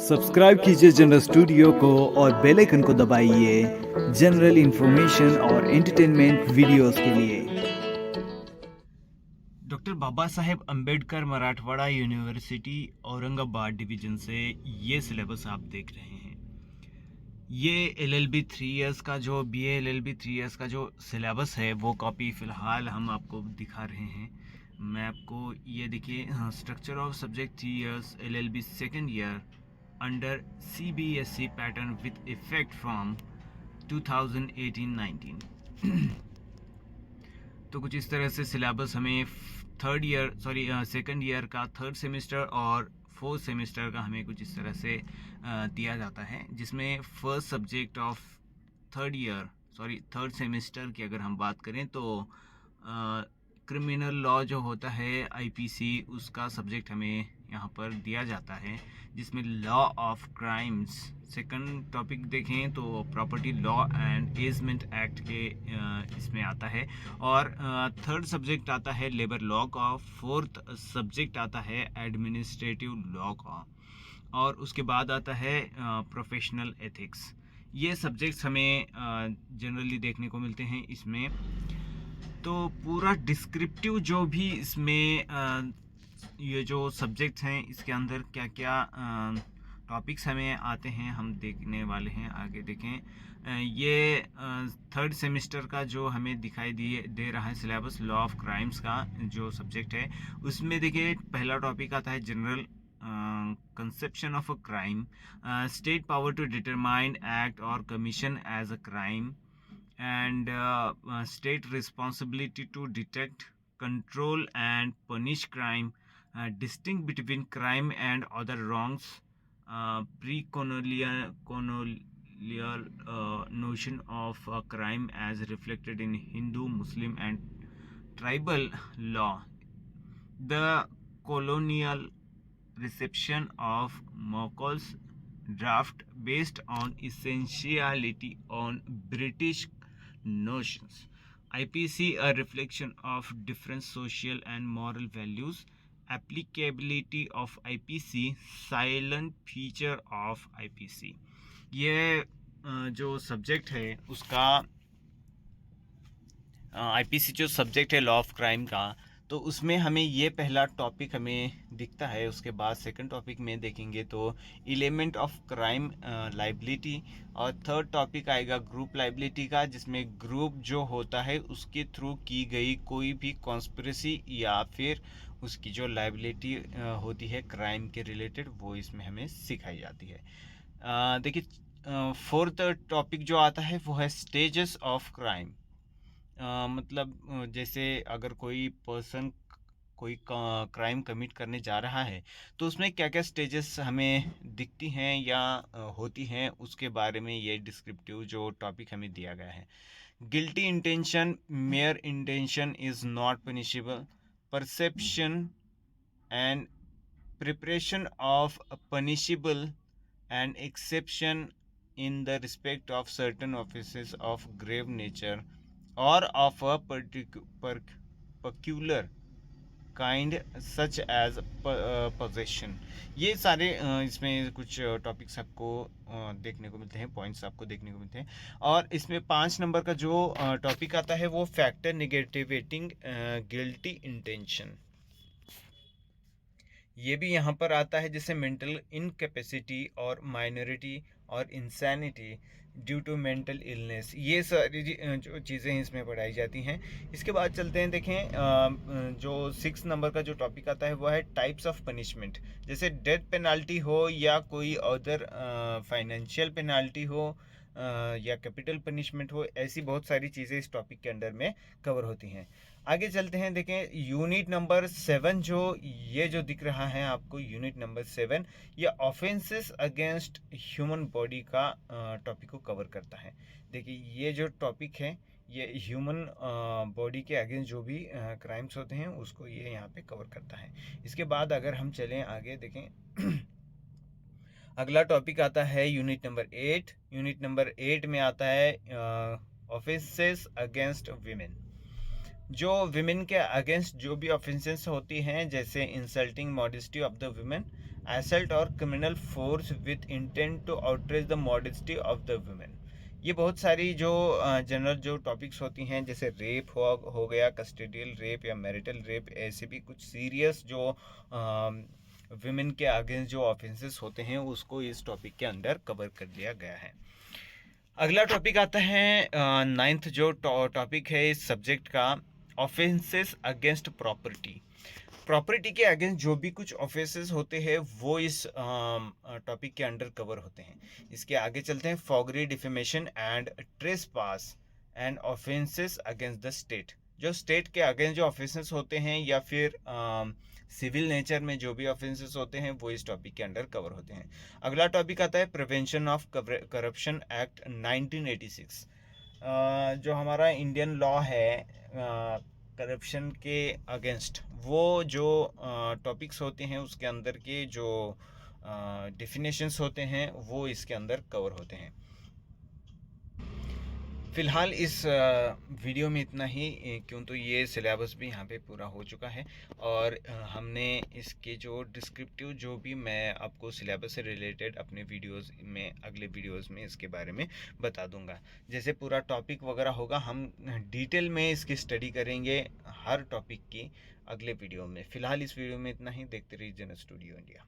Subscribe कीजिए general studio को और बेल आइकन को दबाइए जनरल इंफॉर्मेशन और एंटरटेनमेंट वीडियोस के लिए। Doctor Baba Saheb Ambedkar Marathwada university Aurangabad division से ये सिलेबस आप देख रहे हैं। ये एलएलबी 3 इयर्स का जो बीए एलएलबी 3 इयर्स का जो सिलेबस है वो कॉपी फ़िलहाल हम आपको दिखा रहे हैं। मैं आपको ये देखिए, structure of subject 3 years LLB second year under CBSE pattern with effect from 2018-19। तो कुछ इस तरह से सिलेबस हमें सेकंड ईयर का थर्ड सेमेस्टर और फोर्थ सेमेस्टर का हमें कुछ इस तरह से दिया जाता है, जिसमें first subject of third semester की अगर हम बात करें तो क्रिमिनल लॉ जो होता है आईपीसी, उसका सब्जेक्ट हमें यहाँ पर दिया जाता है, जिसमें law of crimes. Second topic देखें तो प्रॉपर्टी लॉ एंड एजमेंट एक्ट के इसमें आता है, और थर्ड सब्जेक्ट आता है लेबर लॉ का, फोर्थ सब्जेक्ट आता है एडमिनिस्ट्रेटिव लॉ का, और उसके बाद आता है प्रोफेशनल एथिक्स। ये सब्जेक्ट्स हमें जनरली देखने को मिलते हैं इसमें। तो पूरा डिस्क्रिप्टिव जो भी इसमें ये जो सब्जेक्ट्स हैं इसके अंदर क्या क्या टॉपिक्स हमें आते हैं हम देखने वाले हैं। आगे देखें, ये थर्ड सेमेस्टर का जो हमें दिखाई दे रहा है सिलेबस लॉ ऑफ क्राइम्स का जो सब्जेक्ट है, उसमें देखिए पहला टॉपिक आता है general conception of a crime, state power to determine act और commission as a crime, and state responsibility to detect, control and punish crime, distinct between crime and other wrongs, pre-colonial notion of crime as reflected in Hindu, Muslim and tribal law, the colonial reception of Macaulay draft based on essentiality on British notions. IPC, a reflection of different social and moral values. Applicability of IPC, silent feature of IPC. ये जो subject है उसका, IPC जो subject है law of crime का, तो उसमें हमें ये पहला टॉपिक हमें दिखता है। उसके बाद सेकंड टॉपिक में देखेंगे तो एलिमेंट ऑफ क्राइम लाइबिलिटी, और थर्ड टॉपिक आएगा ग्रुप लाइबिलिटी का, जिसमें ग्रुप जो होता है उसके थ्रू की गई कोई भी कॉन्स्पिरेसी या फिर उसकी जो लाइबिलिटी होती है क्राइम के रिलेटेड, वो इसमें हमें सिखाई जाती है। देखिए फोर्थ टॉपिक जो आता है वो है स्टेजेस ऑफ क्राइम। मतलब जैसे अगर कोई पर्सन कोई क्राइम कमिट करने जा रहा है तो उसमें क्या क्या स्टेजेस हमें दिखती हैं या होती हैं, उसके बारे में ये डिस्क्रिप्टिव जो टॉपिक हमें दिया गया है। Guilty intention, mayor intention is not punishable, perception and preparation of punishable and exception in the respect of certain offenses of grave nature or of a peculiar kind such as possession। ये सारे इसमें कुछ topics आपको देखने को मिलते हैं, points आपको देखने को मिलते हैं। और इसमें 5 नंबर का जो टॉपिक आता है वो फैक्टर नेगेटिवेटिंग गिल्टी इंटेंशन। ये भी यहाँ पर आता है, जैसे मेंटल इनकैपेसिटी और माइनॉरिटी और insanity due to mental illness. ये सारी जो चीज़ें इसमें पढ़ाई जाती हैं। इसके बाद चलते हैं, देखें जो 6 नंबर का जो टॉपिक आता है वो है टाइप्स ऑफ पनिशमेंट। जैसे डेथ पेनाल्टी हो या कोई अदर फाइनेंशियल पेनाल्टी हो या कैपिटल पनिशमेंट हो, ऐसी बहुत सारी चीज़ें इस टॉपिक के अंडर में कवर होती हैं। आगे चलते हैं, देखें यूनिट नंबर 7 ये जो दिख रहा है आपको, यूनिट नंबर 7 ये ऑफेंसेस अगेंस्ट ह्यूमन बॉडी का टॉपिक को कवर करता है। देखिए ये जो टॉपिक है ये ह्यूमन बॉडी के अगेंस्ट जो भी क्राइम्स होते हैं उसको ये यहाँ पे कवर करता है। इसके बाद अगर हम चलें आगे, देखें अगला टॉपिक आता है यूनिट नंबर 8। यूनिट नंबर 8 में आता है ऑफेंसेस अगेंस्ट वीमेन। जो विमेन के अगेंस्ट जो भी ऑफेंसेस होती हैं, जैसे insulting modesty of the woman, assault और criminal force with intent to outrage the modesty of the woman, ये बहुत सारी जो जनरल जो टॉपिक्स होती हैं, जैसे रेप हो गया, कस्टोडियल रेप या मैरिटल रेप, ऐसे भी कुछ सीरियस जो विमेन के अगेंस्ट जो ऑफेंसेस होते हैं उसको इस टॉपिक के अंदर कवर कर लिया गया है। अगला टॉपिक आता है 9th जो टॉपिक है इस सब्जेक्ट का, ऑफेंसेस अगेंस्ट प्रॉपर्टी। प्रॉपर्टी के अगेंस्ट जो भी कुछ ऑफेंसेस होते हैं वो इस टॉपिक के अंडर कवर होते हैं। इसके आगे चलते हैं, forgery, defamation and trespass and offences against the state. जो स्टेट के अगेंस्ट जो ऑफेंसेस होते हैं या फिर सिविल नेचर में जो भी ऑफेंसेस होते हैं वो इस टॉपिक के अंडर कवर होते हैं। अगला टॉपिक आता है प्रिवेंशन ऑफ करप्शन एक्ट 1986। जो हमारा इंडियन लॉ है करप्शन के अगेंस्ट, वो जो टॉपिक्स होते हैं उसके अंदर के जो डेफिनेशंस होते हैं वो इसके अंदर कवर होते हैं। फ़िलहाल इस वीडियो में इतना ही, क्यों तो ये सिलेबस भी यहाँ पे पूरा हो चुका है और हमने इसके जो डिस्क्रिप्टिव जो भी मैं आपको सिलेबस से रिलेटेड अपने वीडियोस में, अगले वीडियोस में इसके बारे में बता दूंगा। जैसे पूरा टॉपिक वगैरह होगा हम डिटेल में इसकी स्टडी करेंगे हर टॉपिक की अगले वीडियो में। फ़िलहाल इस वीडियो में इतना ही। देखते रहिए जनरल स्टूडियो इंडिया।